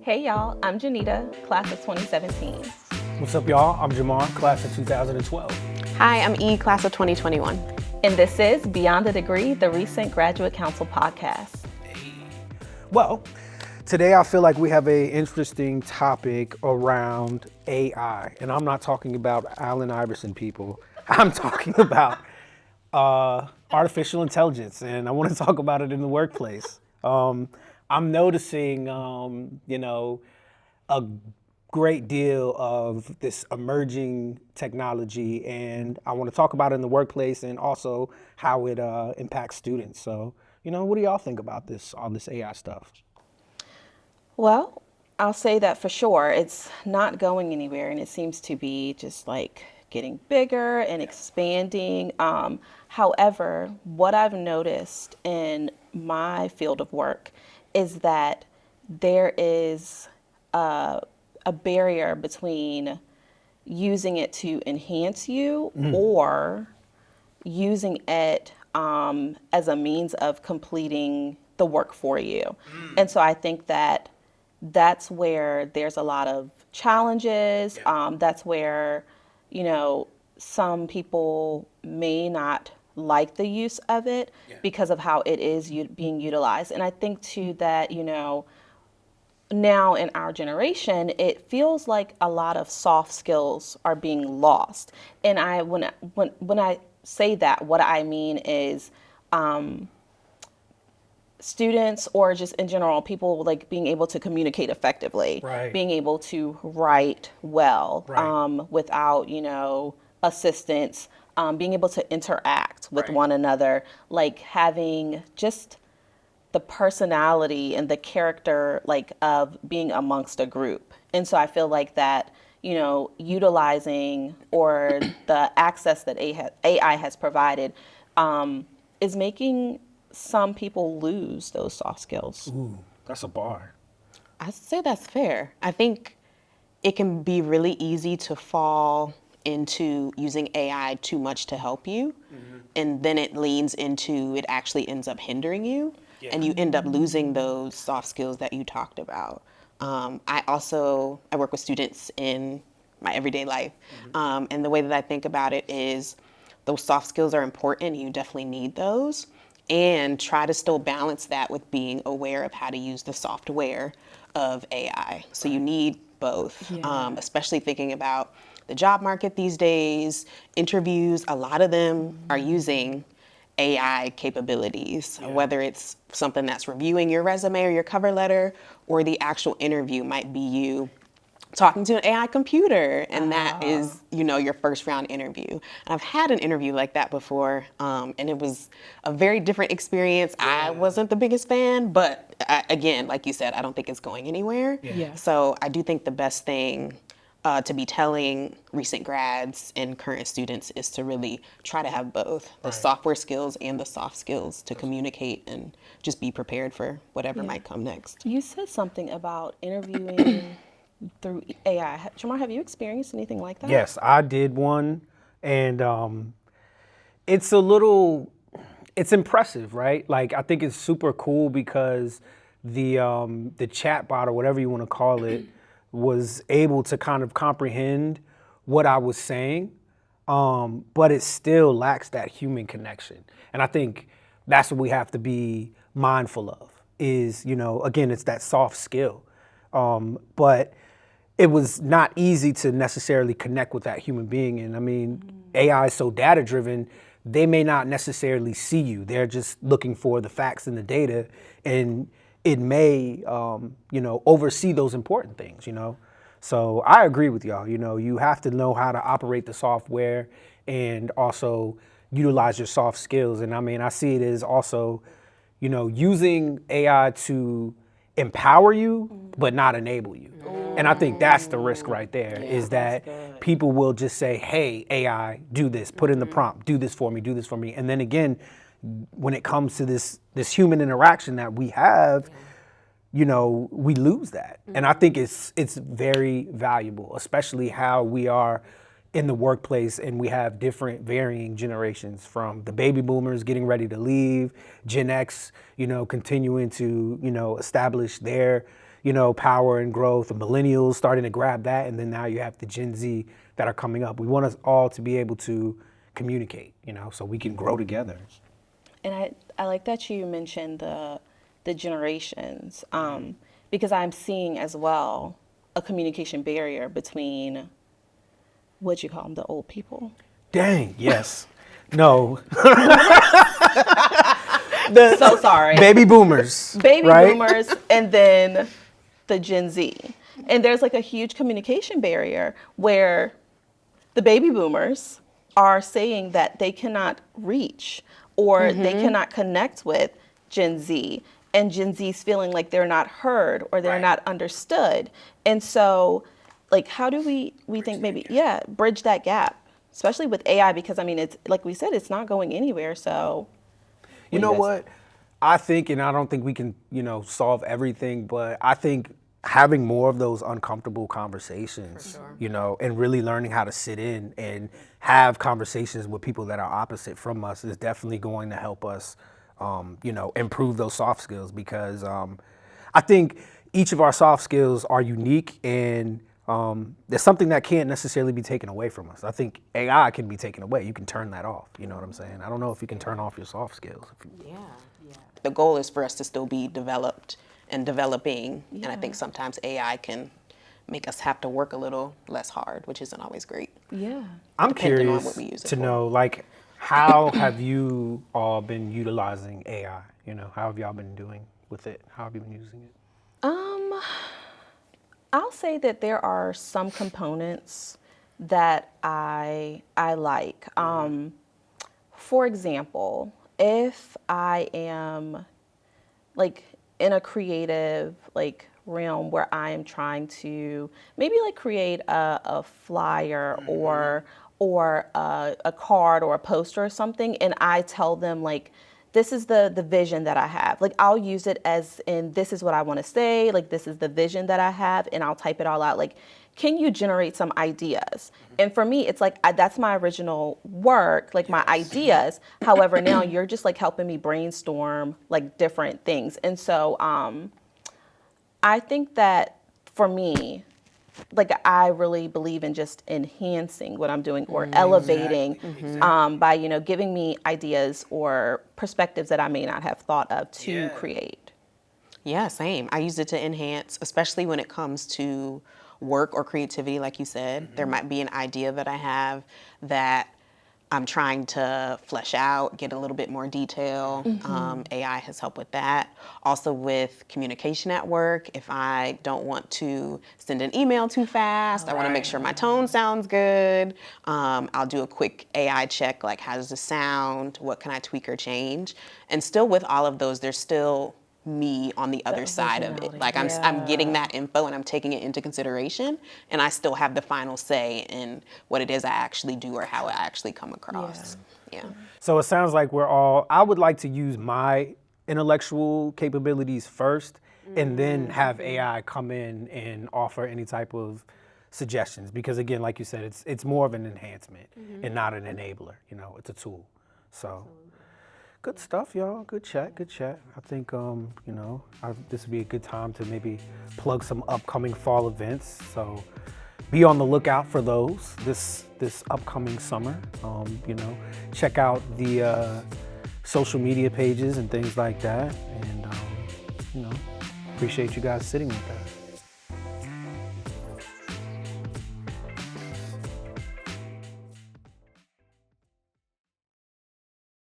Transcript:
Hey y'all, I'm Janita, class of 2017. What's up, y'all? I'm Jamar, class of 2012. Hi, I'm E, class of 2021. And this is Beyond the Degree, the recent Graduate Council podcast. Well, today I feel like we have an interesting topic around AI. And I'm not talking about Allen Iverson people. I'm talking about artificial intelligence. And I want to talk about it in the workplace. I'm noticing, a great deal of this emerging technology, and I want to talk about it in the workplace and also how it impacts students. So, what do y'all think about all this AI stuff? Well, I'll say that for sure. It's not going anywhere, and it seems to be just like getting bigger and expanding. However, what I've noticed in my field of work is that there is a barrier between using it to enhance you or using it as a means of completing the work for you. And so I think that that's where there's a lot of challenges. That's where, some people may not like the use of it because of how it is being utilized. And I think too that, now in our generation, it feels like a lot of soft skills are being lost. And when I say that, what I mean is students, or just in general, people like being able to communicate effectively, Right. being able to write well, Right. without, assistance, being able to interact with one another, like having just the personality and the character like of being amongst a group. And so I feel like that, utilizing or the access that AI has provided is making some people lose those soft skills. Ooh, that's a bar. I say that's fair. I think it can be really easy to fall into using AI too much to help you, and then it leans into it actually ends up hindering you, and you end up losing those soft skills that you talked about. I work with students in my everyday life, and the way that I think about it is those soft skills are important. You definitely need those, and try to still balance that with being aware of how to use the software of AI. So you need both, especially thinking about the job market these days. Interviews, a lot of them are using AI capabilities, whether it's something that's reviewing your resume or your cover letter, or the actual interview might be you talking to an AI computer, and that is, your first round interview. And I've had an interview like that before, and it was a very different experience. I wasn't the biggest fan, but again, like you said, I don't think it's going anywhere. So I do think the best thing to be telling recent grads and current students is to really try to have both the software skills and the soft skills to communicate and just be prepared for whatever might come next. You said something about interviewing through AI. Jamar, have you experienced anything like that? Yes, I did one, and it's impressive, right? Like, I think it's super cool because the chat bot, or whatever you want to call it, was able to kind of comprehend what I was saying, but it still lacks that human connection. And I think that's what we have to be mindful of is, again, it's that soft skill. But it was not easy to necessarily connect with that human being. And I mean, AI is so data driven, they may not necessarily see you. They're just looking for the facts and the data, and it may, oversee those important things, So I agree with y'all. You have to know how to operate the software and also utilize your soft skills. And I mean, I see it as also, using AI to empower you, but not enable you. And I think that's the risk right there, is that people will just say, hey, AI, do this, put in the prompt, do this for me, do this for me. And then again, when it comes to this human interaction that we have, we lose that. And I think it's very valuable, especially how we are in the workplace and we have different varying generations, from the baby boomers getting ready to leave, Gen X, continuing to, establish their, power and growth, the millennials starting to grab that, and then now you have the Gen Z that are coming up. We want us all to be able to communicate, so we can grow together. And I like that you mentioned the generations, because I'm seeing as well a communication barrier between what you call them, the old people. Dang, yes. No. So sorry. Baby boomers. Baby right? boomers and then the Gen Z. And there's like a huge communication barrier where the baby boomers are saying that they cannot reach or they cannot connect with Gen Z. And Gen Z's feeling like they're not heard or they're Right. not understood. And so, like, how do we think maybe, yeah, bridge that gap, especially with AI? Because I mean, it's like we said, it's not going anywhere. So, You do know guys what? I think, and I don't think we can, solve everything, but I think having more of those uncomfortable conversations, and really learning how to sit in and have conversations with people that are opposite from us is definitely going to help us, improve those soft skills, because I think each of our soft skills are unique, and there's something that can't necessarily be taken away from us. I think AI can be taken away. You can turn that off. You know what I'm saying? I don't know if you can turn off your soft skills. The goal is for us to still be developed and developing. And I think sometimes AI can make us have to work a little less hard, which isn't always great. yeah. I'm Depending on curious what we use it to for. know, like, how have you all been utilizing AI? How have y'all been doing with it? How have you been using it? Um, I'll say that there are some components that I like. For example, if I am like in a creative like realm where I am trying to maybe like create a flyer or a card or a poster or something, and I tell them like this is the vision that I have. Like I'll use it as in this is what I want to say, like this is the vision that I have, and I'll type it all out. Like, can you generate some ideas? And for me, it's like that's my original work, like my ideas. However, now you're just like helping me brainstorm like different things. And so I think that for me, like I really believe in just enhancing what I'm doing or elevating Exactly. by giving me ideas or perspectives that I may not have thought of to create. Yeah, same. I use it to enhance, especially when it comes to work or creativity, like you said. There might be an idea that I have that I'm trying to flesh out, get a little bit more detail. AI has helped with that. Also with communication at work, if I don't want to send an email too fast, I want to make sure my tone sounds good. I'll do a quick AI check, like how does this sound? What can I tweak or change? And still with all of those, there's still me on the other side of it. originality, Like I'm getting yeah. that info and I'm taking it into consideration, and I still have the final say in what it is I actually do or how I actually come across. Yeah. So it sounds like I would like to use my intellectual capabilities first and then have AI come in and offer any type of suggestions. Because again, like you said, it's more of an enhancement and not an enabler. It's a tool. So good stuff, y'all. Good chat, good chat. I think, this would be a good time to maybe plug some upcoming fall events. So be on the lookout for those this upcoming summer. Check out the social media pages and things like that. And, appreciate you guys sitting with us.